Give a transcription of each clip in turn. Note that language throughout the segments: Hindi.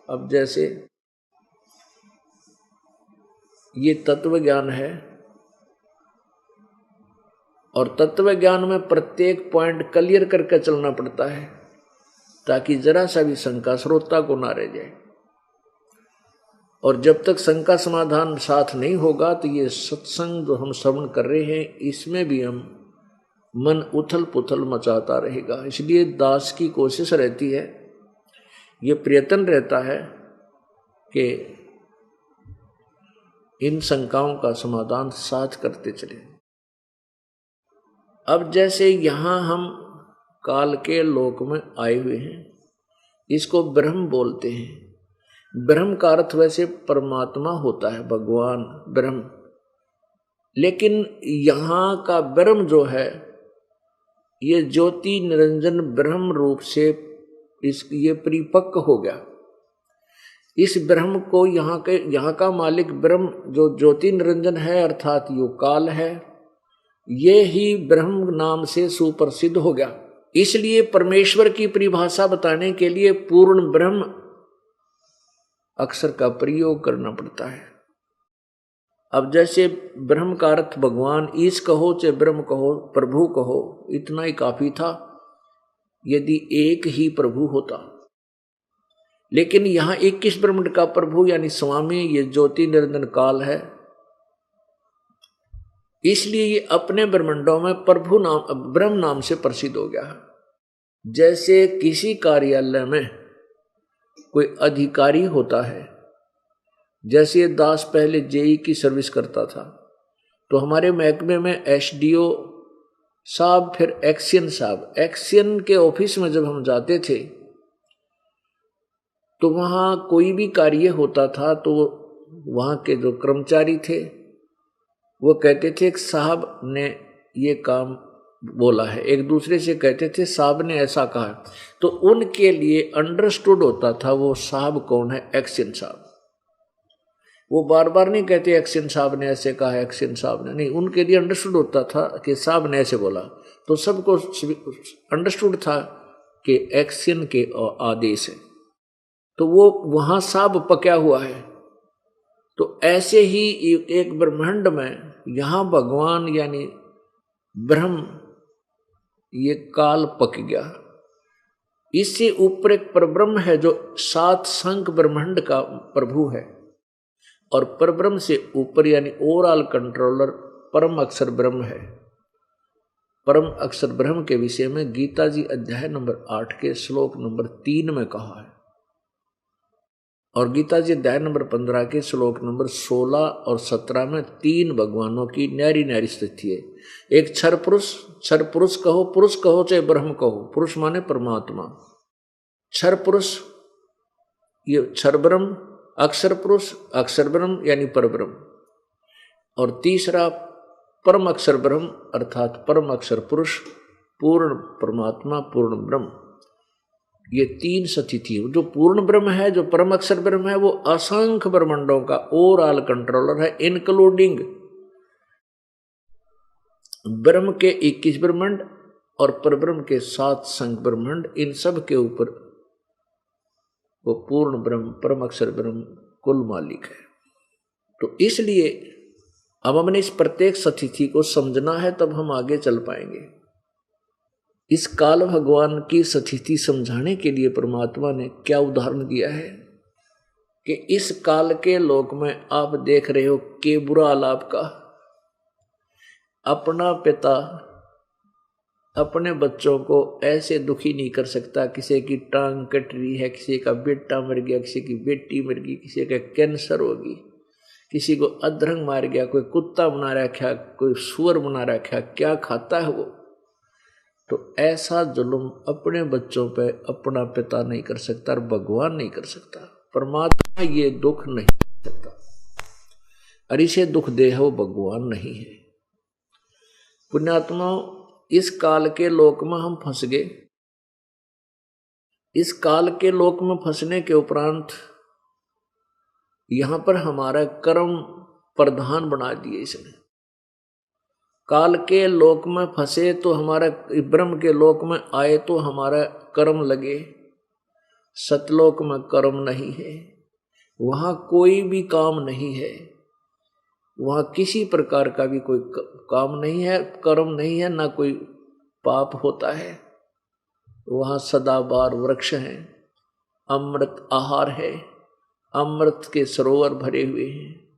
अब जैसे ये तत्व ज्ञान है और तत्व ज्ञान में प्रत्येक पॉइंट क्लियर करके चलना पड़ता है ताकि जरा सा भी शंका श्रोता को ना रह जाए। और जब तक शंका समाधान साथ नहीं होगा तो ये सत्संग जो हम श्रवण कर रहे हैं इसमें भी हम मन उथल पुथल मचाता रहेगा। इसलिए दास की कोशिश रहती है, ये प्रयत्न रहता है कि इन शंकाओं का समाधान साथ करते चले। अब जैसे यहाँ हम काल के लोक में आए हुए हैं, इसको ब्रह्म बोलते हैं। ब्रह्म का अर्थ वैसे परमात्मा होता है, भगवान ब्रह्म। लेकिन यहाँ का ब्रह्म जो है ये ज्योति निरंजन ब्रह्म रूप से ये परिपक्व हो गया। इस ब्रह्म को यहाँ का मालिक ब्रह्म जो ज्योति निरंजन है अर्थात यो काल है, ये ही ब्रह्म नाम से सुप्रसिद्ध हो गया। इसलिए परमेश्वर की परिभाषा बताने के लिए पूर्ण ब्रह्म अक्षर का प्रयोग करना पड़ता है। अब जैसे ब्रह्म का अर्थ भगवान, ईश कहो चाहे ब्रह्म कहो, प्रभु कहो, इतना ही काफी था यदि एक ही प्रभु होता। लेकिन यहाँ 21 ब्रह्मांड का प्रभु यानी स्वामी ये ज्योति निरंजन काल है, इसलिए ये अपने ब्रह्मांडों में प्रभु नाम ब्रह्म नाम से प्रसिद्ध हो गया। जैसे किसी कार्यालय में कोई अधिकारी होता है, जैसे दास पहले जेई की सर्विस करता था, तो हमारे महकमे में एसडीओ साहब, फिर एक्शन साहब, एक्शन के ऑफिस में जब हम जाते थे तो वहाँ कोई भी कार्य होता था तो वहाँ के जो कर्मचारी थे वो कहते थे साहब ने ये काम बोला है, एक दूसरे से कहते थे साहब ने ऐसा कहा, तो उनके लिए अंडरस्टूड होता था वो साहब कौन है, एक्शन साहब। वो बार बार नहीं कहते एक्शन साहब ने ऐसे कहा, एक्शन साहब ने नहीं, उनके लिए अंडरस्टूड होता था कि साहब ने ऐसे बोला, तो सबको अंडरस्टूड था कि एक्शन के आदेश है, तो वो वहां साहब पका हुआ है। तो ऐसे ही एक ब्रह्मांड में यहां भगवान यानी ब्रह्म ये काल पक गया। इससे ऊपर एक परब्रह्म है जो 7 संख ब्रह्मांड का प्रभु है, और परब्रह्म से ऊपर यानी ओवरऑल कंट्रोलर परम अक्षर ब्रह्म है। परम अक्षर ब्रह्म के विषय में गीता जी अध्याय नंबर 8 के श्लोक नंबर 3 में कहा है, और गीता जी अध्याय नंबर 15 के श्लोक नंबर 16 और 17 में 3 भगवानों की न्यारी न्यारी स्थिति है। एक क्षर पुरुष कहो चाहे ब्रह्म कहो, पुरुष माने परमात्मा, क्षर पुरुष ये क्षर ब्रह्म, अक्षर पुरुष अक्षर ब्रह्म यानी परब्रह्म, और तीसरा परम अक्षर ब्रह्म अर्थात परम अक्षर पुरुष, पूर्ण परमात्मा, पूर्ण ब्रह्म। ये 3 स्थिति है। जो पूर्ण ब्रह्म है, जो परम अक्षर ब्रह्म है, वो असंख्य ब्रह्मांडों का ओवरऑल कंट्रोलर है, इंक्लूडिंग ब्रह्म के 21 ब्रह्मांड और परब्रह्म के 7 संख ब्रह्मांड, इन सब के ऊपर वो पूर्ण ब्रह्म परम अक्षर ब्रह्म कुल मालिक है। तो इसलिए अब हमने इस प्रत्येक स्थिति को समझना है, तब हम आगे चल पाएंगे। इस काल भगवान की स्थिति समझाने के लिए परमात्मा ने क्या उदाहरण दिया है कि इस काल के लोक में आप देख रहे हो कि बुरा हाल आपका, अपना पिता अपने बच्चों को ऐसे दुखी नहीं कर सकता। किसी की टांग कट रही है, किसी का बेटा मर गया, किसी की बेटी मर गई, किसी का कैंसर होगी, किसी को अधरंग मार गया, कोई कुत्ता बना रखा, कोई सुअर बना रखा, क्या खाता है वो। तो ऐसा जुल्म अपने बच्चों पे अपना पिता नहीं कर सकता और भगवान नहीं कर सकता। परमात्मा ये दुख नहीं कर सकता, और इसे दुख दे है वो भगवान नहीं है। पुण्यात्मा, इस काल के लोक में हम फंस गए। इस काल के लोक में फंसने के उपरांत यहां पर हमारा कर्म प्रधान बना दिए इसने। काल के लोक में फंसे तो हमारा, ब्रह्म के लोक में आए तो हमारा कर्म लगे, सतलोक में कर्म नहीं है, वहां कोई भी काम नहीं है, वहां किसी प्रकार का भी कोई काम नहीं है, कर्म नहीं है, ना कोई पाप होता है। वहां सदाबहार वृक्ष हैं, अमृत आहार है, अमृत के सरोवर भरे हुए हैं।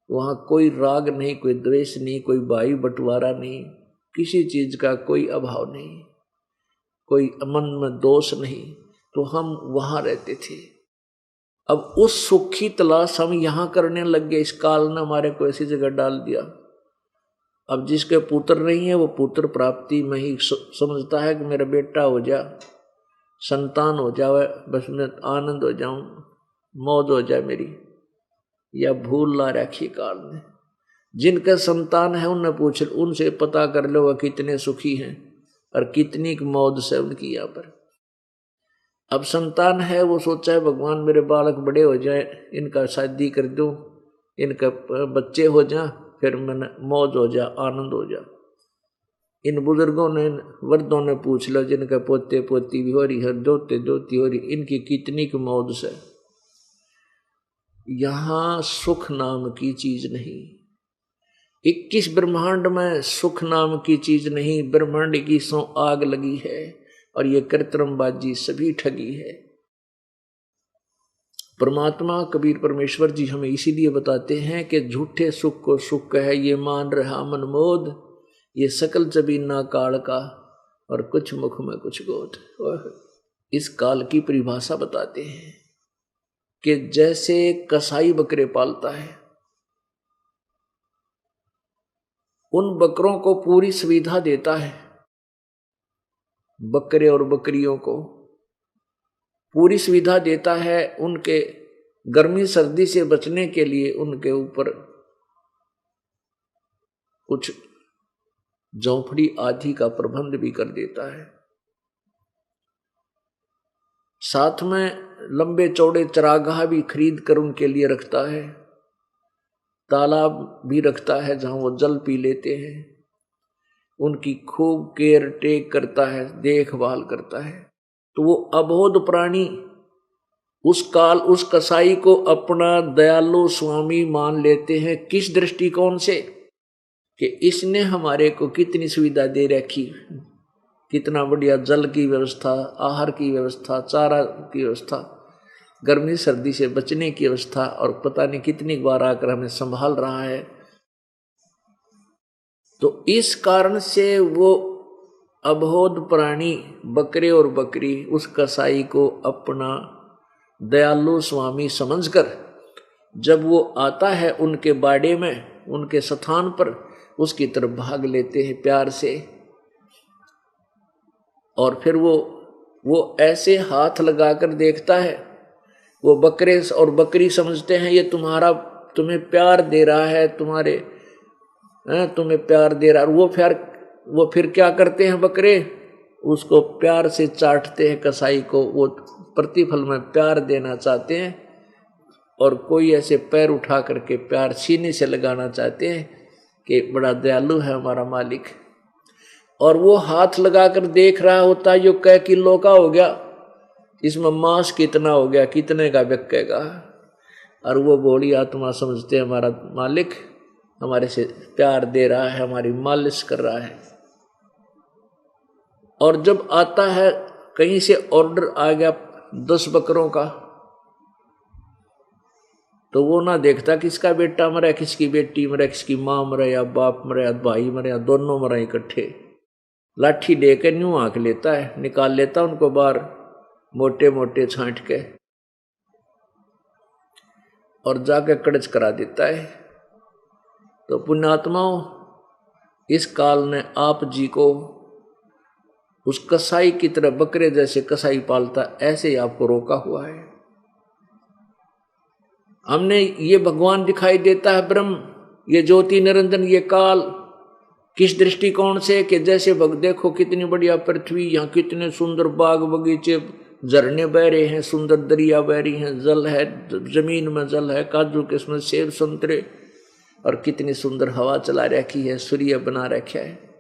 वहां कोई राग नहीं, कोई द्वेष नहीं, कोई भाई बंटवारा नहीं, किसी चीज का कोई अभाव नहीं, कोई मन में दोष नहीं। तो हम वहां रहते थे। अब उस सुख की तलाश हम यहां करने लग गए। इस काल ने हमारे को ऐसी जगह डाल दिया। अब जिसके पुत्र नहीं है वो पुत्र प्राप्ति में ही समझता है कि मेरा बेटा हो जा, संतान हो जाए, बस मैं आनंद हो जाऊं, मौज हो जाए मेरी। या भूल ला रखी काल ने। जिनका संतान है उनने पूछ, उनसे पता कर लो वह कितने सुखी हैं और कितनी मौज से उनकी यहाँ पर। अब संतान है वो सोचा है भगवान मेरे बालक बड़े हो जाए, इनका शादी कर दूं, इनका बच्चे हो जाए, फिर मैंने मौज हो जा, आनंद हो जा। इन बुजुर्गों ने, वृद्धों ने पूछ लो जिनका पोते पोती भी हो रही है, दोते दोती हो रही, इनकी कितनी की मौज से। यहां सुख नाम की चीज नहीं। 21 ब्रह्मांड में सुख नाम की चीज नहीं। ब्रह्मांड की सो आग लगी है और ये कृत्रिमबाजी सभी ठगी है। परमात्मा कबीर परमेश्वर जी हमें इसीलिए बताते हैं कि झूठे सुख को सुख कहे ये मान रहा मनमोद, ये सकल जबीना काल का और कुछ मुख में कुछ गोद। इस काल की परिभाषा बताते हैं कि जैसे कसाई बकरे पालता है, उन बकरों को पूरी सुविधा देता है, बकरे और बकरियों को पूरी सुविधा देता है। उनके गर्मी सर्दी से बचने के लिए उनके ऊपर कुछ झोंपड़ी आदि का प्रबंध भी कर देता है। साथ में लंबे चौड़े चरागाह भी खरीद कर उनके लिए रखता है। तालाब भी रखता है जहां वो जल पी लेते हैं। उनकी खूब केयर टेक करता है, देखभाल करता है। तो वो अबोध प्राणी उस काल उस कसाई को अपना दयालु स्वामी मान लेते हैं। किस दृष्टिकोण से? कि इसने हमारे को कितनी सुविधा दे रखी, कितना बढ़िया जल की व्यवस्था, आहार की व्यवस्था, चारा की व्यवस्था, गर्मी सर्दी से बचने की व्यवस्था, और पता नहीं कितनी बार आकर हमें संभाल रहा है। तो इस कारण से वो अबोध प्राणी बकरे और बकरी उस कसाई को अपना दयालु स्वामी समझकर जब वो आता है उनके बाड़े में, उनके स्थान पर, उसकी तरफ भाग लेते हैं प्यार से। और फिर वो ऐसे हाथ लगाकर देखता है। वो बकरे और बकरी समझते हैं ये तुम्हें प्यार दे रहा है, तुम्हें प्यार दे रहा है। वो फिर क्या करते हैं बकरे? उसको प्यार से चाटते हैं कसाई को। वो प्रतिफल में प्यार देना चाहते हैं और कोई ऐसे पैर उठा करके प्यार सीने से लगाना चाहते हैं कि बड़ा दयालु है हमारा मालिक। और वो हाथ लगाकर देख रहा होता है, यो कै किलो का हो गया, इसमें मांस कितना हो गया, कितने का बिकेगा। और वो भोली आत्मा समझते हैं हमारा मालिक हमारे से प्यार दे रहा है, हमारी मालिश कर रहा है। और जब आता है कहीं से ऑर्डर आ गया 10 बकरों का, तो वो ना देखता किसका बेटा मरा, किसकी बेटी मरा, किसकी माँ मरा, या बाप मरा, या भाई मरा, या दोनों मरा इकट्ठे। लाठी लेकर न्यू आंख लेता है, निकाल लेता उनको बाहर मोटे मोटे छांट के और जाके कड़च करा देता है। तो पुण्यात्माओं, इस काल ने आप जी को उस कसाई की तरह, बकरे जैसे कसाई पालता, ऐसे ही आपको रोका हुआ है। हमने ये भगवान दिखाई देता है ब्रह्म, ये ज्योति निरंजन, ये काल, किस दृष्टिकोण से? कि जैसे देखो कितनी बढ़िया पृथ्वी, यहाँ कितने सुंदर बाग बगीचे, झरने बह रहे हैं, सुंदर दरिया बह रही हैं, जल है, जमीन में जल है, काजू किस्म, सेब संतरे, और कितनी सुंदर हवा चला रखी है, सूर्य बना रखा है।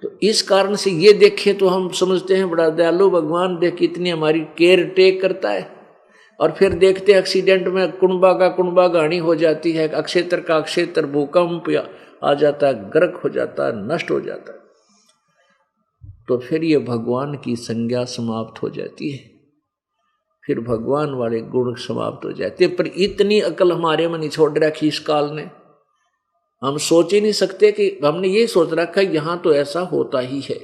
तो इस कारण से ये देखे तो हम समझते हैं बड़ा दयालु भगवान, देख कितनी हमारी केयर टेक करता है। और फिर देखते एक्सीडेंट में कुंबा का कुंबा गाड़ी हो जाती है, अक्षेत्र का अक्षेत्र, भूकंप आ जाता है, गर्क हो जाता है, नष्ट हो जाता है। तो फिर ये भगवान की संज्ञा समाप्त हो जाती है, फिर भगवान वाले गुण समाप्त हो जाते हैं। पर इतनी अकल हमारे में नहीं छोड़ रखी इस काल ने, हम सोच ही नहीं सकते कि हमने ये सोच रखा है यहाँ तो ऐसा होता ही है,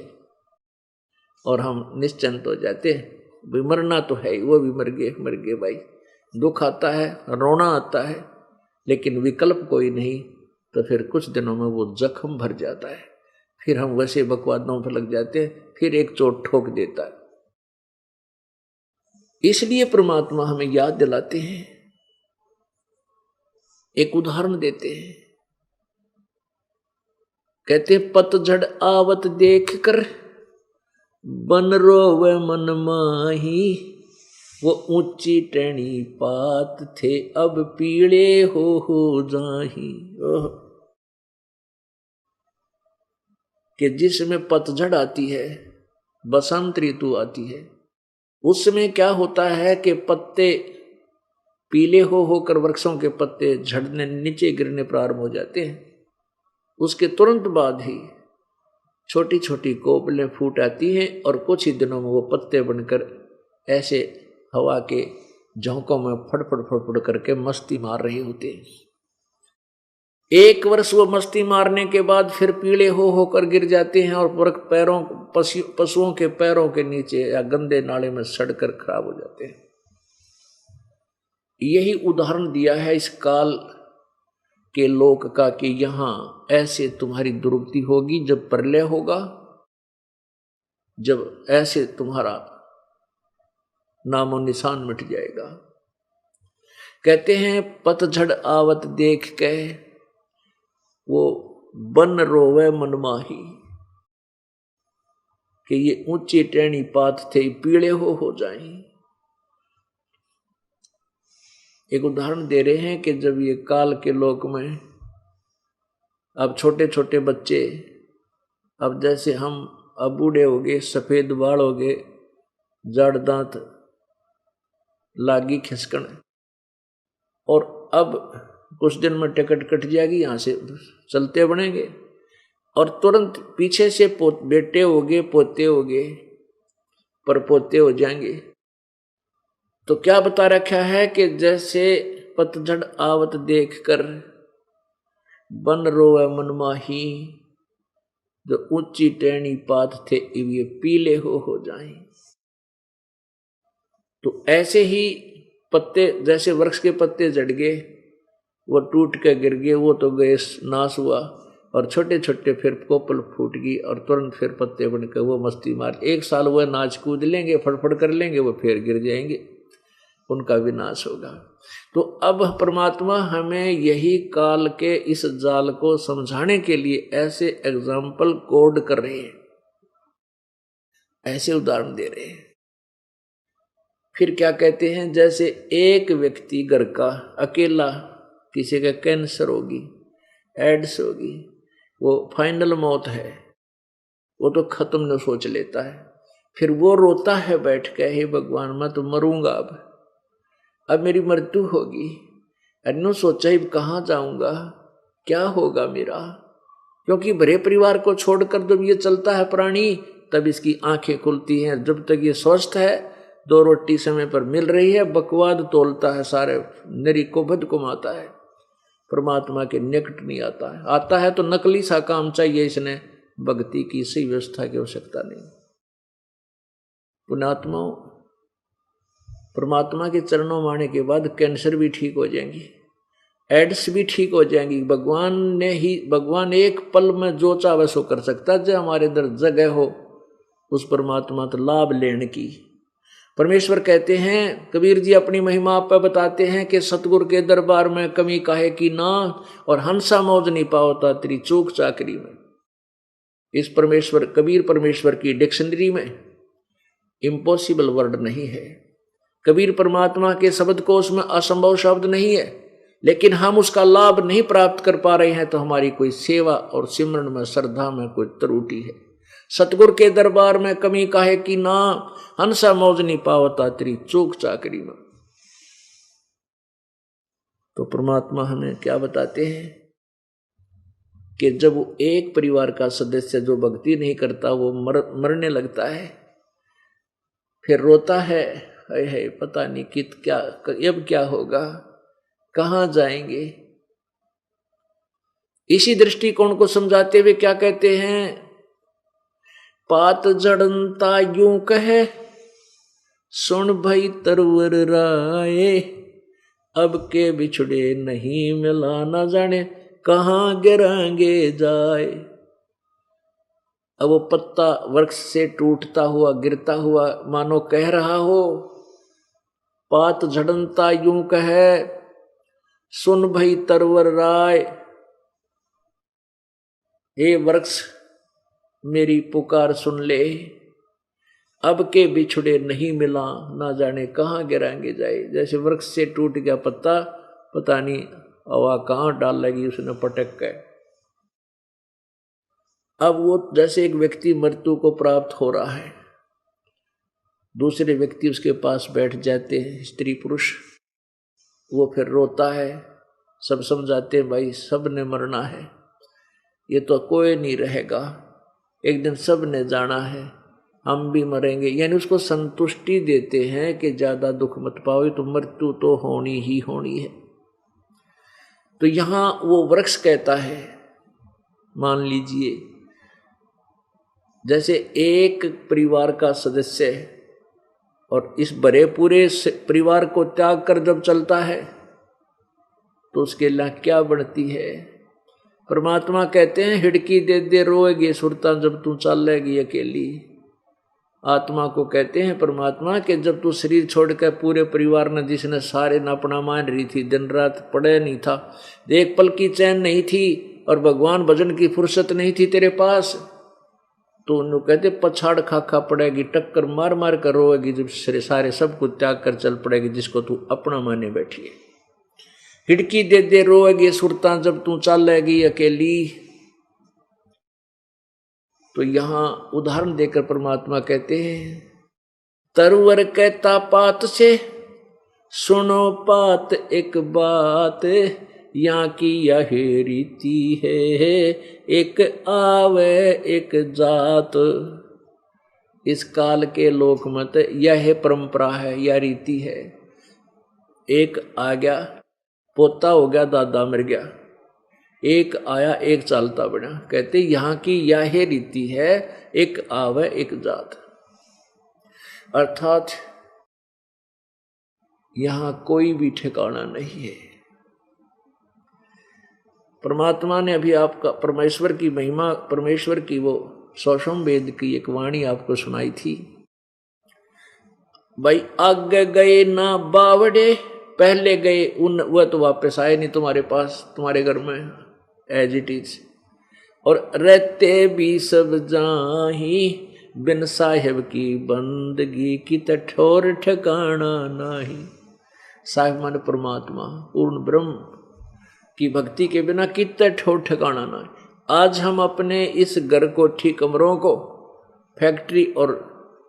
और हम निश्चिंत हो जाते हैं। मरना तो है ही, वो भी मर गए भाई। दुख आता है, रोना आता है, लेकिन विकल्प कोई नहीं। तो फिर कुछ दिनों में वो जख्म भर जाता है, फिर हम वैसे बकवादों पर लग जाते हैं, फिर एक चोट ठोक देता है। इसलिए परमात्मा हमें याद दिलाते हैं, एक उदाहरण देते हैं। कहते पतझड़ आवत देख कर बन रोवे मन माही, वो ऊंची टहनी पात थे अब पीले हो जाही। कि जिसमें पतझड़ आती है, बसंत ऋतु आती है, उसमें क्या होता है कि पत्ते पीले होकर वृक्षों के पत्ते झड़ने, नीचे गिरने प्रारंभ हो जाते हैं। उसके तुरंत बाद ही छोटी छोटी कोपलें फूट आती हैं और कुछ ही दिनों में वो पत्ते बनकर ऐसे हवा के झोंकों में फड़फड़ फड़फड़ करके मस्ती मार रहे होते हैं। एक वर्ष वो मस्ती मारने के बाद फिर पीले होकर गिर जाते हैं और पैरों पशुओं के पैरों के नीचे या गंदे नाले में सड़कर खराब हो जाते हैं। यही उदाहरण दिया है इस काल के लोक का कि यहां ऐसे तुम्हारी दुर्गति होगी जब प्रलय होगा, जब ऐसे तुम्हारा नामो निशान मिट जाएगा। कहते हैं पतझड़ आवत देख के वो बन रोवे मनमाही, कि ये ऊंची टहनी पात थे पीले हो जाएं। एक उदाहरण दे रहे हैं कि जब ये काल के लोक में अब छोटे छोटे बच्चे, अब जैसे हम अब बूढ़े हो गए, सफेद बाल हो गए, जड़ दांत लागी खिसकन, और अब कुछ दिन में टिकट कट जाएगी, यहां से चलते बनेंगे, और तुरंत पीछे से बेटे हो गए, पोते हो गए, पर पोते हो जाएंगे। तो क्या बता रखा है कि जैसे पतझड़ आवत देख कर बन रोवे मनमाही, जो ऊंची टहनी पात थे ये पीले हो जाएं। तो ऐसे ही पत्ते, जैसे वृक्ष के पत्ते झड़ गए, वो टूट के गिर गए, वो तो गए, नाश हुआ, और छोटे छोटे फिर कोपल फूट गई और तुरंत फिर पत्ते बनकर वो मस्ती मार, एक साल वो नाच कूद लेंगे, फड़फड़ कर लेंगे, वो फिर गिर जाएंगे, उनका विनाश होगा। तो अब परमात्मा हमें यही काल के इस जाल को समझाने के लिए ऐसे एग्जाम्पल कोड कर रहे हैं, ऐसे उदाहरण दे रहे हैं। फिर क्या कहते हैं, जैसे एक व्यक्ति घर का अकेला, किसी का कैंसर होगी, एड्स होगी, वो फाइनल मौत है, वो तो खत्म न सोच लेता है, फिर वो रोता है बैठ के, हे भगवान मैं तो मरूंगा, अब मेरी मृत्यु होगी, अनु सोचा ही कहाँ जाऊंगा, क्या होगा मेरा, क्योंकि भरे परिवार को छोड़कर जब ये चलता है प्राणी, तब इसकी आंखें खुलती हैं। जब तक ये स्वस्थ है, 2 रोटी समय पर मिल रही है, बकवाद तोलता है, सारे नरी को बद कुमाता है, परमात्मा के निकट नहीं आता है तो नकली सा काम चाहिए, इसने भक्ति की सही व्यवस्था की आवश्यकता नहीं। पुण्यात्माओं, परमात्मा के चरणों में आने के बाद कैंसर भी ठीक हो जाएंगी, एड्स भी ठीक हो जाएंगी। भगवान एक पल में जो चाहे सो कर सकता है, जो हमारे अंदर जगह हो उस परमात्मा तो लाभ लेने की। परमेश्वर कहते हैं, कबीर जी अपनी महिमा पर बताते हैं कि सतगुरु के दरबार में कमी काहे की ना, और हंसा मौज नहीं पावता तेरी चूक चाकरी में। इस परमेश्वर, कबीर परमेश्वर की डिक्शनरी में इम्पॉसिबल वर्ड नहीं है, कबीर परमात्मा के शब्द कोश में असंभव शब्द नहीं है, लेकिन हम उसका लाभ नहीं प्राप्त कर पा रहे हैं, तो हमारी कोई सेवा और सिमरन में, श्रद्धा में कोई त्रुटि है। सतगुरु के दरबार में कमी काहे की ना, हंसा मौज नहीं पावता तेरी चूक चाकरी में। तो परमात्मा हमें क्या बताते हैं कि जब एक परिवार का सदस्य जो भक्ति नहीं करता वो मरने लगता है, फिर रोता है, है पता नहीं क्या अब क्या होगा, कहां जाएंगे। इसी दृष्टिकोण को समझाते हुए क्या कहते हैं, पात जड़नता यूं कहे सुन भई तरवर राय, अब के बिछड़े नहीं मिला ना जाने कहां गिरांगे जाए। अब वो पत्ता वृक्ष से टूटता हुआ गिरता हुआ मानो कह रहा हो, पात झड़नता यूं कहे सुन भई तरवर राय, हे वृक्ष मेरी पुकार सुन ले, अब के बिछड़े नहीं मिला ना जाने कहां गिरांगे जाए। जैसे वृक्ष से टूट गया पत्ता, पता नहीं हवा कहां डाल लगी उसने पटक के। अब वो जैसे एक व्यक्ति मृत्यु को प्राप्त हो रहा है, दूसरे व्यक्ति उसके पास बैठ जाते हैं, स्त्री पुरुष, वो फिर रोता है, सब समझाते हैं भाई सब ने मरना है, ये तो कोई नहीं रहेगा, एक दिन सब ने जाना है, हम भी मरेंगे। यानी उसको संतुष्टि देते हैं कि ज्यादा दुख मत पाओ, तो मृत्यु तो होनी ही होनी है। तो यहां वो वृक्ष कहता है, मान लीजिए जैसे एक परिवार का सदस्य है और इस बड़े पूरे परिवार को त्याग कर जब चलता है तो उसके लिए क्या बढ़ती है। परमात्मा कहते हैं हिड़की दे दे रोएगी सुरता जब तू चलेगी अकेली। आत्मा को कहते हैं परमात्मा कि जब तू शरीर छोड़कर पूरे परिवार ने जिसने सारे न अपना मान रही थी, दिन रात पड़े नहीं था, एक पल की चैन नहीं थी और भगवान भजन की फुर्सत नहीं थी तेरे पास, तो उन्होंने कहते पछाड़ खा खा पड़ेगी, टक्कर मार मार कर रोएगी जब सारे सब कुछ त्याग कर चल पड़ेगी जिसको तू अपना माने बैठी है। हिड़की दे दे रोएगी सुरता जब तू चलेगी अकेली। तो यहां उदाहरण देकर परमात्मा कहते हैं तरवर कहता पात से सुनो पात एक बात, यहाँ की यह रीति है एक आवे एक जात। इस काल के लोक मत यह परंपरा है, यह रीति है। एक आ गया पोता हो गया, दादा मर गया, एक आया एक चालता बना। कहते यहाँ की यह रीति है एक आवे एक जात, अर्थात यहां कोई भी ठिकाना नहीं है। परमात्मा ने अभी आपका परमेश्वर की महिमा, परमेश्वर की वो सौषम वेद की एक वाणी आपको सुनाई थी, भाई आगे गए ना बावड़े, पहले गए उन वह तो वापस आए नहीं तुम्हारे पास, तुम्हारे घर में एज इट इज। और रहते भी सब जाही बिन साहिब की बंदगी की ठोर ठिकाना नाही। साहिब मान परमात्मा पूर्ण ब्रह्म की भक्ति के बिना कितने ठोर ठिकाना नहीं। आज हम अपने इस घर कोठी कमरों को, फैक्ट्री और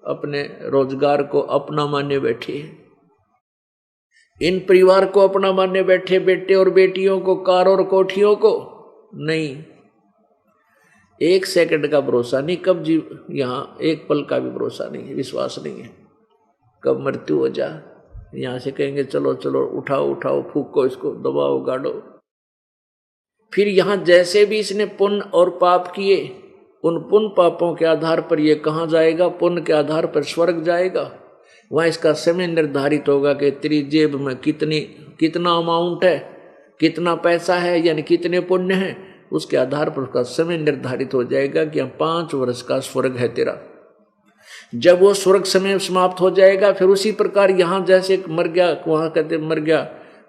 अपने रोजगार को अपना माने बैठे हैं, इन परिवार को अपना मानने बैठे, बेटे और बेटियों को, कार और कोठियों को नहीं। एक सेकंड का भरोसा नहीं, कब जीव यहां एक पल का भी भरोसा नहीं है, विश्वास नहीं है, कब मृत्यु हो जा। यहां से कहेंगे चलो चलो उठाओ उठाओ, फूको इसको, दबाओ गाड़ो। फिर यहां जैसे भी इसने पुण्य और पाप किए, उन पुण्य पापों के आधार पर ये कहां जाएगा, पुण्य के आधार पर स्वर्ग जाएगा। वहां इसका समय निर्धारित होगा कि तेरी जेब में कितना अमाउंट है, कितना पैसा है, यानी कितने पुण्य हैं, उसके आधार पर उसका समय निर्धारित हो जाएगा कि 5 वर्ष का स्वर्ग है तेरा। जब वो स्वर्ग समय समाप्त हो जाएगा, फिर उसी प्रकार यहां जैसे मर गया, वहां कहते मर गया,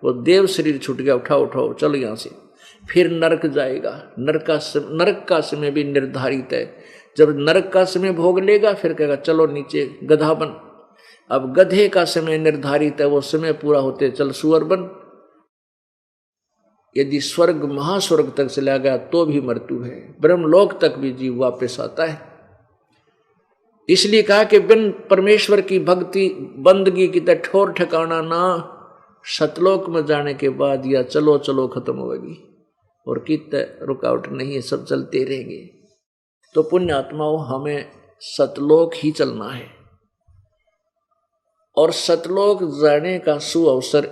वो देव शरीर छूट गया, उठाओ उठाओ चलो यहां से, फिर नरक जाएगा। नरक का समय भी निर्धारित है। जब नरक का समय भोग लेगा फिर कहेगा चलो नीचे गधा बन। अब गधे का समय निर्धारित है, वो समय पूरा होते चल सुअर बन। यदि स्वर्ग महास्वर्ग तक चला गया तो भी मृत्यु है, ब्रह्मलोक तक भी जीव वापस आता है। इसलिए कहा कि बिन परमेश्वर की भक्ति बंदगी की तो ठोर ठिकाना ना, सतलोक में जाने के बाद या चलो चलो खत्म होगी और कितने रुकावट नहीं है, सब चलते रहेंगे। तो पुण्य आत्माओं, हमें सतलोक ही चलना है और सतलोक जाने का सुअवसर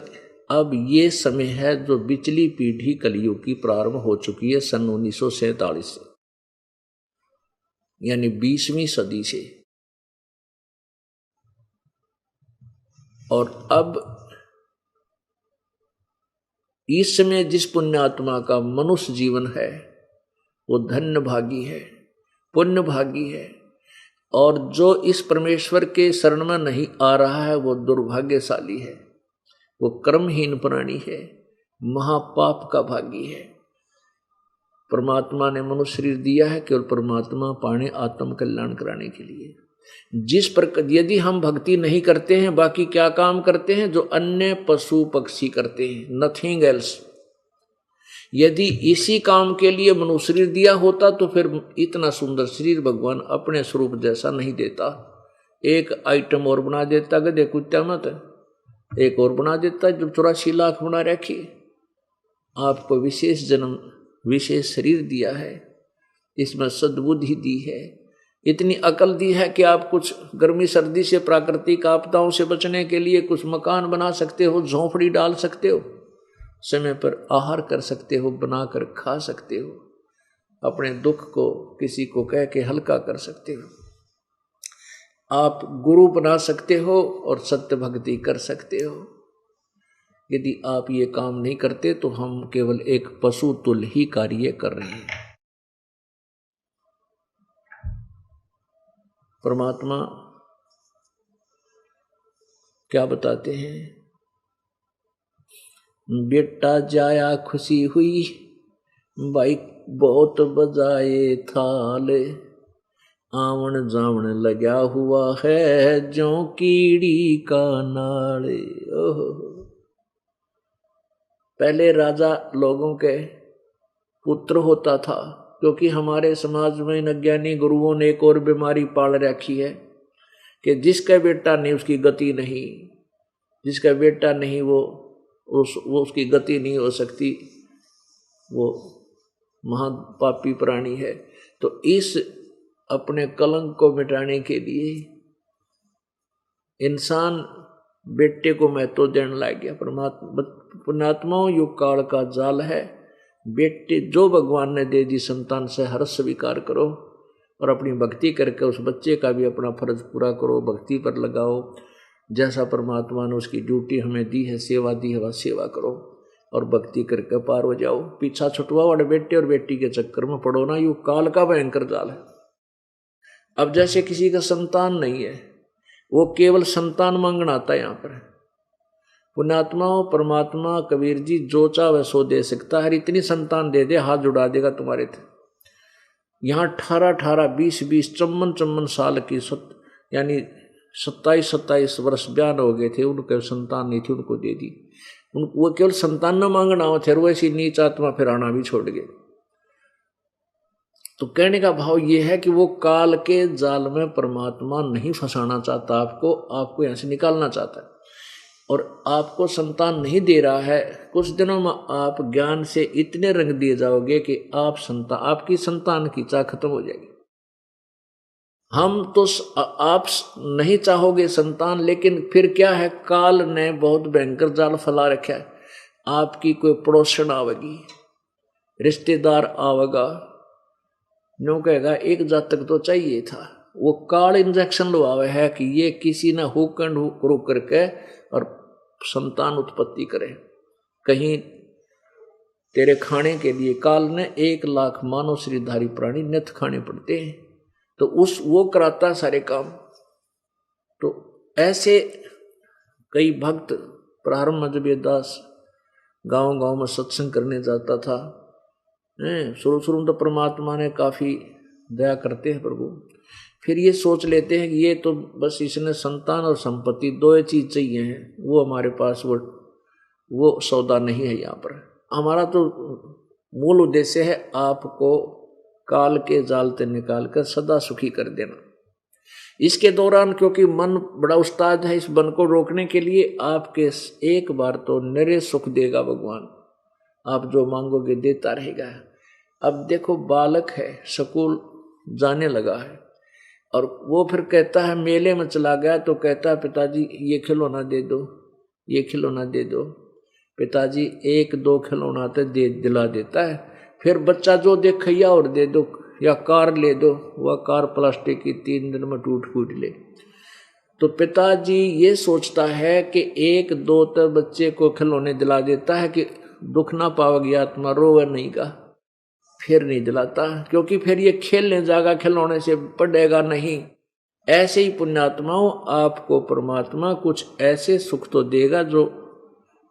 अब ये समय है जो बिचली पीढ़ी कलयुग की प्रारंभ हो चुकी है सन 1947 से, यानी 20वीं सदी से। और अब इस समय जिस पुण्यात्मा का मनुष्य जीवन है वो धन्य भागी है, पुण्य भागी है, और जो इस परमेश्वर के शरण में नहीं आ रहा है वो दुर्भाग्यशाली है, वो कर्महीन प्राणी है, महापाप का भागी है। परमात्मा ने मनुष्य शरीर दिया है केवल परमात्मा पाने, आत्म कल्याण कराने के लिए। जिस प्रकार यदि हम भक्ति नहीं करते हैं, बाकी क्या काम करते हैं जो अन्य पशु पक्षी करते हैं, नथिंग एल्स। यदि इसी काम के लिए मनुष्य शरीर दिया होता तो फिर इतना सुंदर शरीर भगवान अपने स्वरूप जैसा नहीं देता। एक आइटम और बना देता, गधे कुत्ता मत, एक और बना देता जो 84 लाख बना रखी। आपको विशेष जन्म, विशेष शरीर दिया है, इसमें सद्बुद्धि दी है, इतनी अकल दी है कि आप कुछ गर्मी सर्दी से, प्राकृतिक आपदाओं से बचने के लिए कुछ मकान बना सकते हो, झोंपड़ी डाल सकते हो, समय पर आहार कर सकते हो, बनाकर खा सकते हो, अपने दुख को किसी को कह के हल्का कर सकते हो, आप गुरु बना सकते हो और सत्य भक्ति कर सकते हो। यदि आप ये काम नहीं करते तो हम केवल एक पशु तुल्य ही कार्य कर रहे हैं। परमात्मा क्या बताते हैं, बेटा जाया खुशी हुई, भाई बहुत बजाए थाल, आवन जावन लगा हुआ है जो कीड़ी का नाले। ओहो, पहले राजा लोगों के पुत्र होता था, क्योंकि हमारे समाज में इन अज्ञानी गुरुओं ने एक और बीमारी पाल रखी है कि जिसका बेटा नहीं उसकी गति नहीं, जिसका बेटा नहीं वो उसकी गति नहीं हो सकती, वो महापापी प्राणी है। तो इस अपने कलंक को मिटाने के लिए इंसान बेटे को महत्व देने लग गया। परमात्मा पुण्यात्माओं, युग काल का जाल है, बेटे जो भगवान ने दे दी संतान से हर्ष स्वीकार करो और अपनी भक्ति करके उस बच्चे का भी अपना फर्ज पूरा करो, भक्ति पर लगाओ। जैसा परमात्मा ने उसकी ड्यूटी हमें दी है, सेवा दी है, वह सेवा करो और भक्ति करके पार हो जाओ। पीछा छुटवाओ और बेटे और बेटी के चक्कर में पड़ो ना, युग काल का भयंकर जाल है। अब जैसे किसी का संतान नहीं है, वो केवल संतान मांगना आता है। यहाँ पर पुण्यात्माओं, परमात्मा कबीर जी जो चाहे सो दे सकता है, इतनी संतान दे दे हाथ जुड़ा देगा तुम्हारे थे। यहाँ 18-18, 20-20, 54 साल की यानी 27-27 वर्ष बयान हो गए थे, उनको संतान नहीं थी, उनको दे दी। वो केवल संतान न मांगना हो थे, वो ऐसी नीच आत्मा फिर आना भी छोड़ गए। तो कहने का भाव ये है कि वो काल के जाल में परमात्मा नहीं फंसाना चाहता आपको यहाँ से निकालना चाहता है और आपको संतान नहीं दे रहा है। कुछ दिनों में आप ज्ञान से इतने रंग दिए जाओगे कि आपकी संतान की चाह खत्म हो जाएगी। हम तो आप नहीं चाहोगे संतान, लेकिन फिर क्या है, काल ने बहुत भयंकर जाल फैला रखा है। आपकी कोई पड़ोसन आवेगी, रिश्तेदार आवेगा, नो कहेगा एक जातक तो चाहिए था। वो काल इंजेक्शन लुआवे है कि ये किसी ने हुक एंड हुक रुक करके और संतान उत्पत्ति करे। कहीं तेरे खाने के लिए काल ने 1 लाख मानव शरीरधारी प्राणी नित्य खाने पड़ते हैं, तो वो कराता सारे काम। तो ऐसे कई भक्त प्रारंभ में जब ये दास गांव में सत्संग करने जाता था, शुरू में तो परमात्मा ने काफी दया करते हैं प्रभु, फिर ये सोच लेते हैं कि ये तो बस इसने संतान और संपत्ति 2 चीज चाहिए हैं, वो हमारे पास वो सौदा नहीं है। यहाँ पर हमारा तो मूल उद्देश्य है आपको काल के जाल से निकाल कर सदा सुखी कर देना। इसके दौरान क्योंकि मन बड़ा उस्ताद है इस बन को रोकने के लिए, आपके एक बार तो निरे सुख देगा भगवान, आप जो मांगोगे देता रहेगा। अब देखो बालक है, स्कूल जाने लगा है, और वो फिर कहता है, मेले में चला गया तो कहता है पिताजी ये खिलौना दे दो, ये खिलौना दे दो। पिताजी एक दो खिलौना तो दिला देता है, फिर बच्चा जो देखैया और दे दो, या कार ले दो, वह कार प्लास्टिक की 3 दिन में टूट फूट ले। तो पिताजी ये सोचता है कि एक दो तो बच्चे को खिलौने दिला देता है कि दुख ना पाओगी आत्मा, रोवे नहीं का, फिर नहीं दिलाता, क्योंकि फिर ये खेलने जाएगा, खिलौने से पढ़ेगा नहीं। ऐसे ही पुण्यात्माओं, आपको परमात्मा कुछ ऐसे सुख तो देगा जो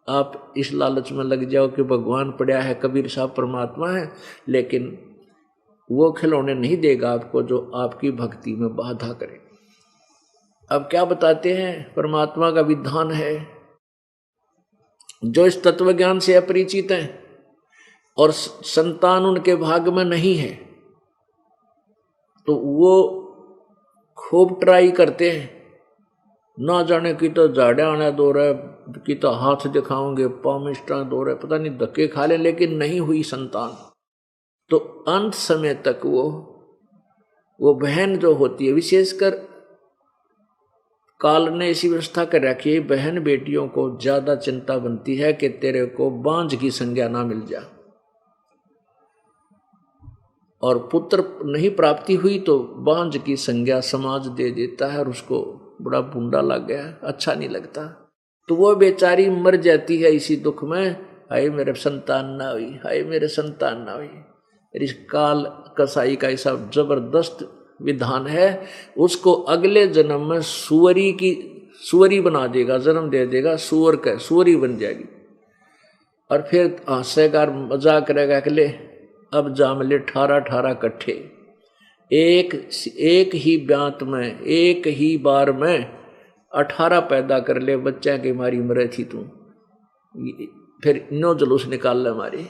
आप इस लालच में लग जाओ कि भगवान पड़ा है, कबीर साहब परमात्मा है, लेकिन वो खिलौने नहीं देगा आपको जो आपकी भक्ति में बाधा करे। अब क्या बताते हैं, परमात्मा का विधान है, जो इस तत्व ज्ञान से अपरिचित हैं और संतान उनके भाग में नहीं है, तो वो खूब ट्राई करते हैं, ना जाने की तो झाड़िया आना दो रहे, की तो हाथ दिखाओगे, पामिष्टा दो रहे, पता नहीं धक्के खा ले, लेकिन नहीं हुई संतान। तो अंत समय तक वो बहन जो होती है, विशेषकर काल ने ऐसी व्यवस्था कर रखी है, बहन बेटियों को ज्यादा चिंता बनती है कि तेरे को बांझ की संज्ञा ना मिल जाए, और पुत्र नहीं प्राप्ति हुई तो बांझ की संज्ञा समाज दे देता है, और उसको बड़ा बूंदा लग गया, अच्छा नहीं लगता, तो वो बेचारी मर जाती है इसी दुख में, हाय मेरे संतान ना हुई, हाय मेरे संतान ना हुई। इस काल कसाई का ऐसा जबरदस्त विधान है, उसको अगले जन्म में सुअरी बना देगा, जन्म दे देगा, सुअरी बन जाएगी, और फिर हंसेगा मजाक करेगा कि ले अब जाम ले 18 कट्ठे, एक ही ब्यात में, एक ही बार में 18 पैदा कर ले, बच्चा की मारी मरे थी तू, फिर नो जुलूस निकाल ले हमारी।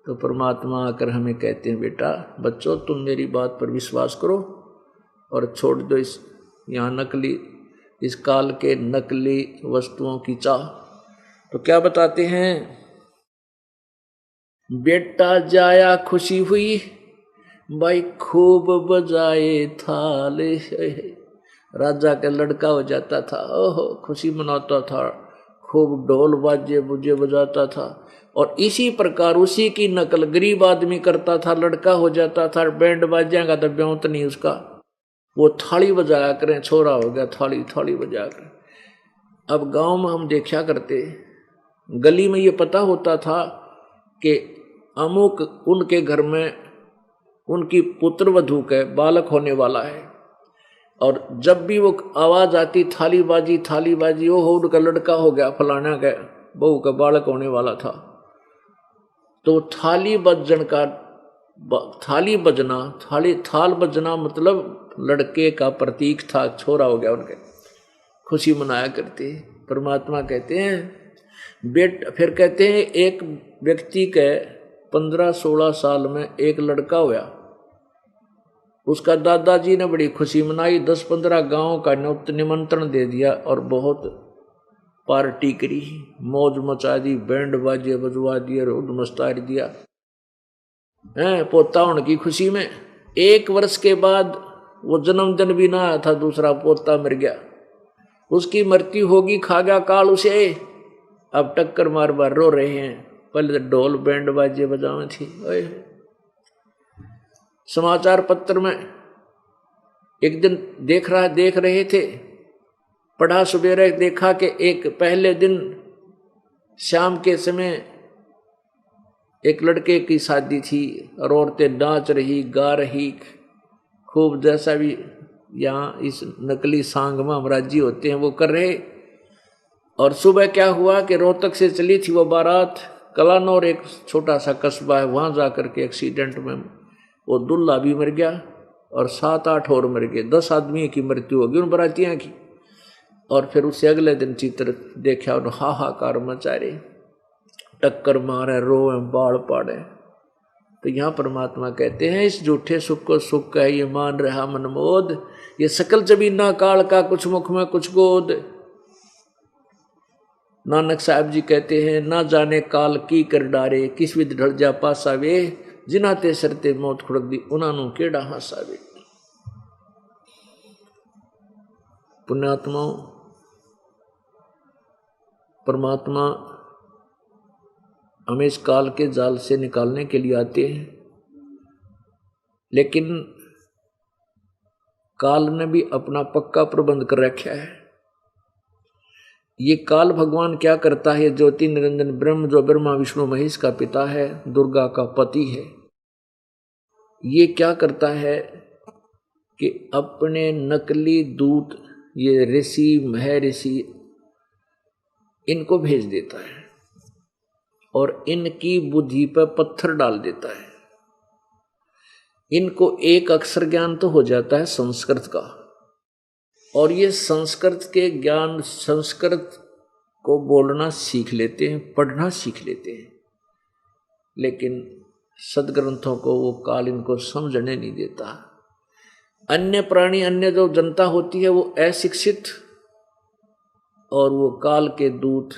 तो परमात्मा आकर हमें कहते हैं, बेटा बच्चों तुम मेरी बात पर विश्वास करो और छोड़ दो इस यहाँ नकली, इस काल के नकली वस्तुओं की चाह। तो क्या बताते हैं, बेटा जाया खुशी हुई, भाई खूब बजाए थाले, राजा का लड़का हो जाता था, ओहो खुशी मनाता था, खूब ढोल बाजे बुझे बजाता था, और इसी प्रकार उसी की नकल गरीब आदमी करता था, लड़का हो जाता था, बैंड बाजेगा तो ब्योंत नहीं उसका, वो थाली बजाया करें, छोरा हो गया थाली बजाया करें। अब गांव में हम देखा करते, गली में ये पता होता था कि अमुक उनके घर में उनकी पुत्र वधू के बालक होने वाला है, और जब भी वो आवाज आती थाली बाजी, ओ हो उनका लड़का हो गया, फलाना का बहू का बालक होने वाला था, तो थाल बजना मतलब लड़के का प्रतीक था, छोरा हो गया उनके, खुशी मनाया करते। परमात्मा कहते हैं फिर कहते हैं एक व्यक्ति के 15-16 साल में एक लड़का हुआ, उसका दादाजी ने बड़ी खुशी मनाई, 10-15 गांव का निमंत्रण दे दिया और बहुत पार्टी करी, मौज मचा दी, बैंड बाजे बजवा दिए, रोड मस्तार दिया है पोता होने की खुशी में। 1 वर्ष के बाद वो जन्मदिन भी ना आया था, दूसरा पोता मर गया, उसकी मृत्यु होगी, खा गया काल उसे, अब टक्कर मार बार रो रहे हैं, पहले तो ढोल बैंड बाजे बजावे थी। समाचार पत्र में एक दिन देख रहे थे, पढ़ा सुबेरे, देखा कि एक पहले दिन शाम के समय एक लड़के की शादी थी और औरतें नाच रही गा रही खूब, जैसा भी यहाँ इस नकली सांग में हम राजी होते हैं वो कर रहे। और सुबह क्या हुआ कि रोहतक से चली थी वो बारात, कलानौर एक छोटा सा कस्बा है, वहाँ जाकर के एक्सीडेंट में वो दूल्हा भी मर गया और 7-8 और मर गए, 10 आदमी की मृत्यु होगी उन बरातियों की। और फिर उससे अगले दिन चित्र देखा और हाहाकार मचा रहे, टक्कर मारे, रोए, बाढ़ पाड़े, तो यहाँ परमात्मा कहते हैं इस झूठे सुख को सुख कह ये मान रहा मनमोद, ये सकल जबीना काल का कुछ मुख में कुछ गोद। नानक साहब जी कहते हैं ना जाने काल की कर डारे, किस विध ढल जा पासावे, जिन्हां ते सरते मौत खुड़क दी उन्हां नूं केड़ा हासावे। पुण्यात्माओं, परमात्मा हमें इस काल के जाल से निकालने के लिए आते हैं, लेकिन काल ने भी अपना पक्का प्रबंध कर रखा है। ये काल भगवान क्या करता है? ज्योति निरंजन ब्रह्म जो ब्रह्मा विष्णु महेश का पिता है, दुर्गा का पति है, ये क्या करता है कि अपने नकली दूत ये ऋषि महर्षि इनको भेज देता है और इनकी बुद्धि पर पत्थर डाल देता है। इनको एक अक्षर ज्ञान तो हो जाता है संस्कृत का, और ये संस्कृत के ज्ञान संस्कृत को बोलना सीख लेते हैं, पढ़ना सीख लेते हैं, लेकिन सदग्रंथों को वो काल इनको समझने नहीं देता। अन्य प्राणी अन्य जो जनता होती है वो अशिक्षित, और वो काल के दूत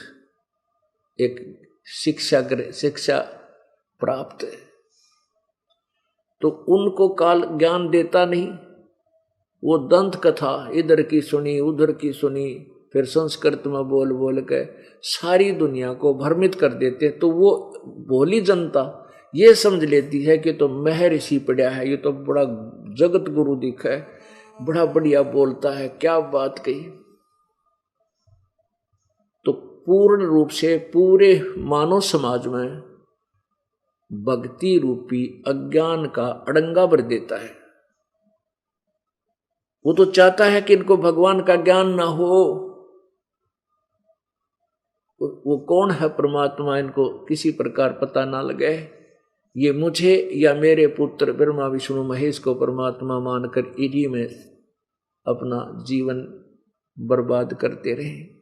एक शिक्षा प्राप्त है, तो उनको काल ज्ञान देता नहीं। वो दंत कथा इधर की सुनी उधर की सुनी, फिर संस्कृत में बोल बोल के सारी दुनिया को भ्रमित कर देते। तो वो भोली जनता ये समझ लेती है कि तो महर्षि पढ़ा है, ये तो बड़ा जगत गुरु दिखा है, बड़ा बढ़िया बोलता है, क्या बात कही। तो पूर्ण रूप से पूरे मानव समाज में भक्ति रूपी अज्ञान का अड़ंगा भर देता है। वो तो चाहता है कि इनको भगवान का ज्ञान ना हो। वो कौन है परमात्मा इनको किसी प्रकार पता ना लगे। ये मुझे या मेरे पुत्र ब्रह्मा विष्णु महेश को परमात्मा मानकर इन्हीं में अपना जीवन बर्बाद करते रहे।